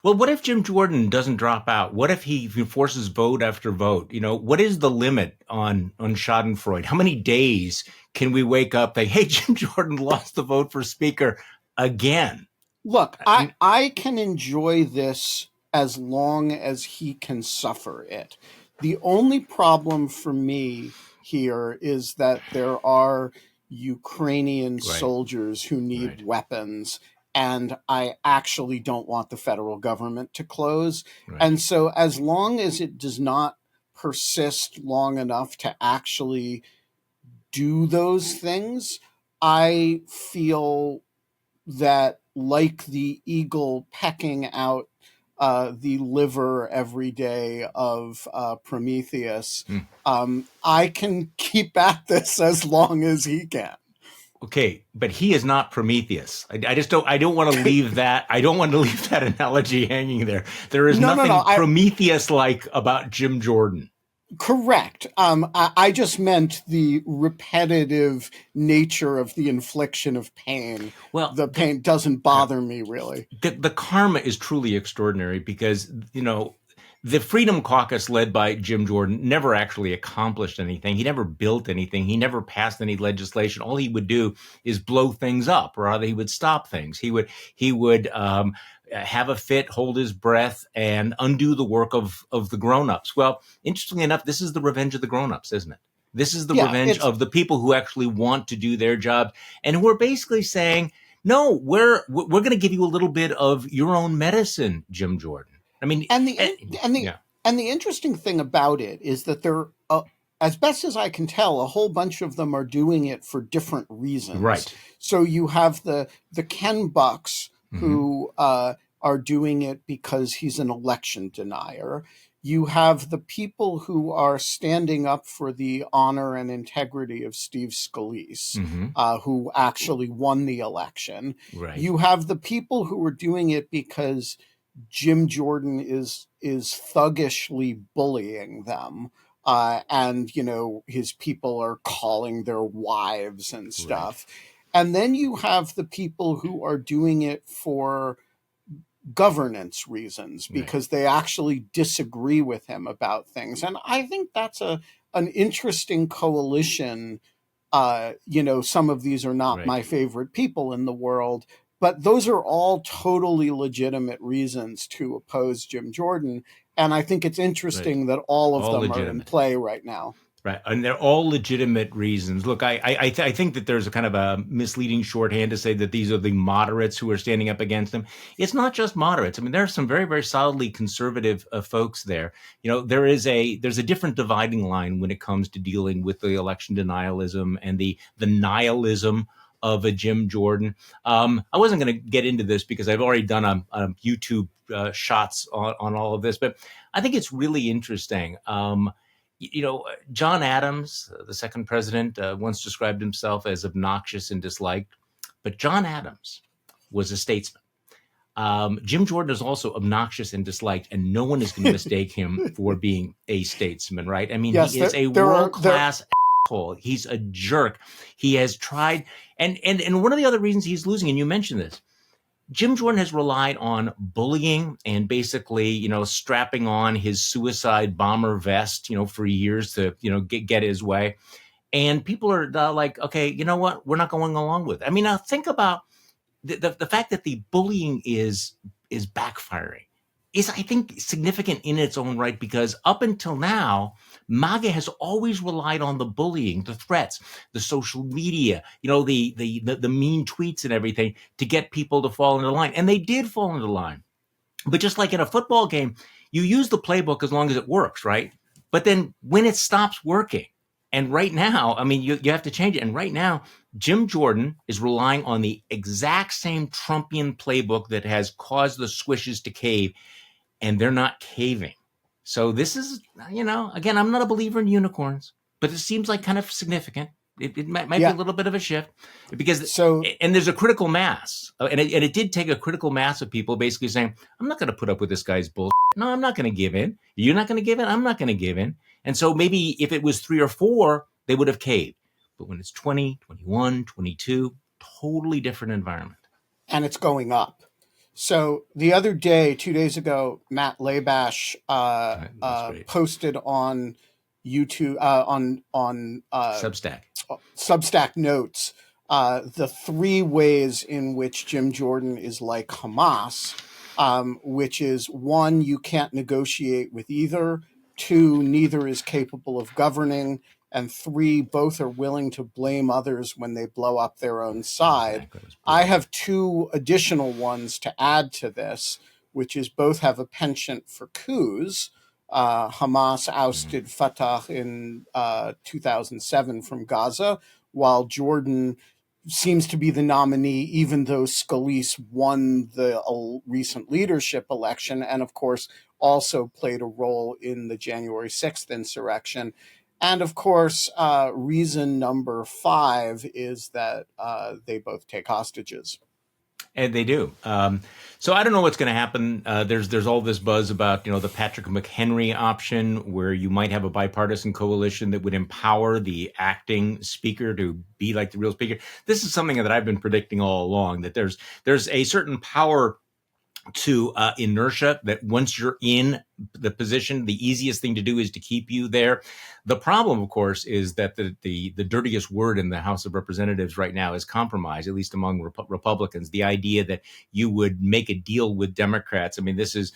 Well, what if Jim Jordan doesn't drop out? What if he forces vote after vote? What is the limit on Schadenfreude? How many days can we wake up that, hey, Jim Jordan lost the vote for speaker again? Look, I I, mean, I can enjoy this as long as he can suffer it. The only problem for me here is that there are Ukrainian right, soldiers who need right, weapons, and I actually don't want the federal government to close. right. And so, as long as it does not persist long enough to actually do those things, I feel that, like the eagle pecking out the liver every day of Prometheus, Hmm. I can keep at this as long as he can. Okay, but he is not Prometheus. I just don't. I don't want to leave that. I don't want to leave that analogy hanging there. There is No, no, no. nothing Prometheus-like about Jim Jordan. Correct. I just meant the repetitive nature of the infliction of pain. Well, The pain doesn't yeah. bother me really. The karma is truly extraordinary because the Freedom Caucus led by Jim Jordan never actually accomplished anything. He never built anything. He never passed any legislation. All he would do is blow things up, or rather, he would stop things. He would have a fit, hold his breath, and undo the work of the grown-ups. Well, interestingly enough, this is the revenge of the grown-ups, isn't it? This is the Yeah, revenge it's of the people who actually want to do their job and who are basically saying, no, we're going to give you a little bit of your own medicine, Jim Jordan. I mean, and the and the yeah, and the interesting thing about it is that they're, as best as I can tell, a whole bunch of them are doing it for different reasons. right. So you have the Ken Bucks Hmm. who are doing it because he's an election denier. You have the people who are standing up for the honor and integrity of Steve Scalise, Hmm. who actually won the election. Right, You have the people who are doing it because Jim Jordan is thuggishly bullying them, and his people are calling their wives and right, stuff. And then you have the people who are doing it for governance reasons right, because they actually disagree with him about things. And I think that's a an interesting coalition. Some of these are not right, my favorite people in the world, but those are all totally legitimate reasons to oppose Jim Jordan. And I think it's right. interesting that all of All them are in legitimate. play right now. Right, and they're all legitimate reasons. Look, I think that there's a kind of a misleading shorthand to say that these are the moderates who are standing up against them. It's not just moderates. I mean, there are some very, very solidly conservative folks there. There's a different dividing line when it comes to dealing with the election denialism and the nihilism of a Jim Jordan. I wasn't going to get into this because I've already done a YouTube shots on all of this, but I think it's really interesting. John Adams, the second president, once described himself as obnoxious and disliked, but John Adams was a statesman. Jim Jordan is also obnoxious and disliked, and no one is going to mistake him for being a statesman, right? I mean, Yes, he is a there world are there. class asshole. He's a jerk. He has tried, and one of the other reasons he's losing, and you mentioned this, Jim Jordan has relied on bullying and basically, strapping on his suicide bomber vest, for years to, get his way. And people are like, okay, you know what? We're not going along with it. I mean, now think about the fact that the bullying is backfiring is, I think, significant in its own right, because up until now, MAGA has always relied on the bullying, the threats, the social media, the mean tweets and everything to get people to fall into line. And they did fall into line. But just like in a football game, you use the playbook as long as it works, right? But then when it stops working, and right now, I mean, you have to change it. And right now, Jim Jordan is relying on the exact same Trumpian playbook that has caused the swishes to cave, and they're not caving. So this is, again, I'm not a believer in unicorns, but it seems like kind of significant. It might be a Yeah. little bit of a shift because, So and there's a critical mass, and it did take a critical mass of people basically saying, I'm not going to put up with this guy's bullshit. No, I'm not going to give in. You're not going to give in. I'm not going to give in. And so maybe if it was 3 or 4, they would have caved. But when it's 20, 21, 22, totally different environment. and it's going up. So the other day, 2 days ago, Matt Labash posted on YouTube on Substack. Substack Notes the 3 ways in which Jim Jordan is like Hamas, which is 1, you can't negotiate with either; 2, neither is capable of governing; and 3, both are willing to blame others when they blow up their own side. Exactly. I have 2 additional ones to add to this, which is both have a penchant for coups. Hamas ousted Fatah in 2007 from Gaza, while Jordan seems to be the nominee, even though Scalise won the recent leadership election, and of course also played a role in the January 6th insurrection. And of course, reason number 5 is that they both take hostages. And they do. So I don't know what's going to happen. There's all this buzz about, the Patrick McHenry option, where you might have a bipartisan coalition that would empower the acting speaker to be like the real speaker. This is something that I've been predicting all along, that there's a certain power to inertia, that once you're in the position, the easiest thing to do is to keep you there. The problem, of course, is that the dirtiest word in the House of Representatives right now is compromise, at least among Republicans. The idea that you would make a deal with Democrats. I mean, this is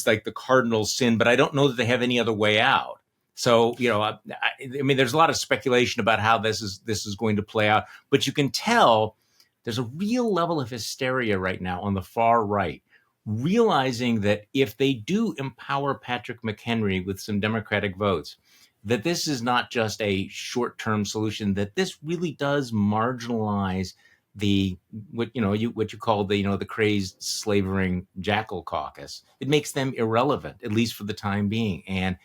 like the cardinal sin, but I don't know that they have any other way out. So, I mean, there's a lot of speculation about how this is going to play out, but you can tell there's a real level of hysteria right now on the far right, realizing that if they do empower Patrick McHenry with some Democratic votes, that this is not just a short-term solution, that this really does marginalize what you call the crazed slavering jackal caucus. It makes them irrelevant, at least for the time being, and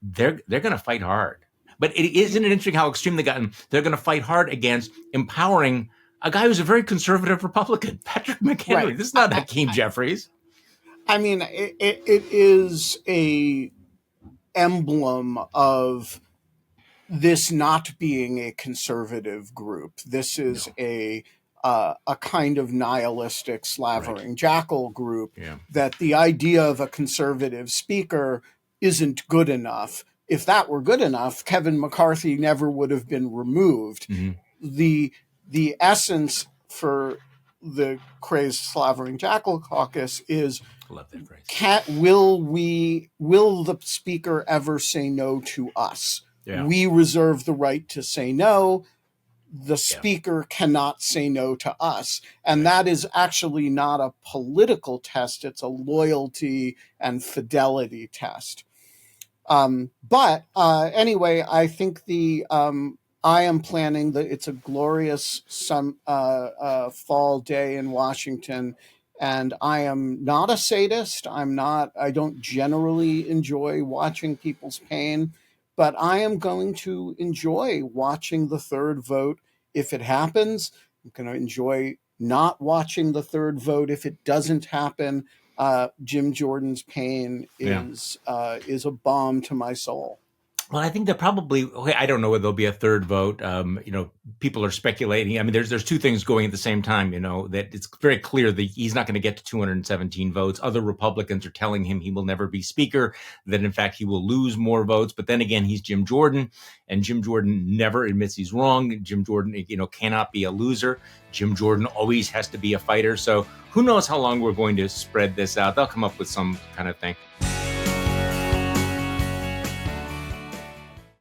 they're going to fight hard. But isn't it interesting how extreme they gotten? They're going to fight hard against empowering a guy who's a very conservative Republican, Patrick McHenry. Right. This is not Hakeem Jeffries. I mean, it is a emblem of this not being a conservative group. This is a kind of nihilistic, slavering jackal group. Yeah. That the idea of a conservative speaker isn't good enough. If that were good enough, Kevin McCarthy never would have been removed. Mm-hmm. The essence for the crazed slavering jackal caucus is, I love that phrase. Will the speaker ever say no to us? Yeah. We reserve the right to say no. The speaker cannot say no to us. And that is actually not a political test. It's a loyalty and fidelity test. But anyway, I think I am planning that it's a glorious fall day in Washington, and I am not a sadist. I don't generally enjoy watching people's pain, but I am going to enjoy watching the third vote if it happens. I'm going to enjoy not watching the third vote if it doesn't happen. Jim Jordan's pain is a balm to my soul. Well, I think I don't know whether there'll be a third vote. People are speculating. I mean, there's 2 things going at the same time, that it's very clear that he's not going to get to 217 votes. Other Republicans are telling him he will never be speaker, that in fact he will lose more votes. But then again, he's Jim Jordan, and Jim Jordan never admits he's wrong. Jim Jordan, cannot be a loser. Jim Jordan always has to be a fighter. So who knows how long we're going to spread this out. They'll come up with some kind of thing.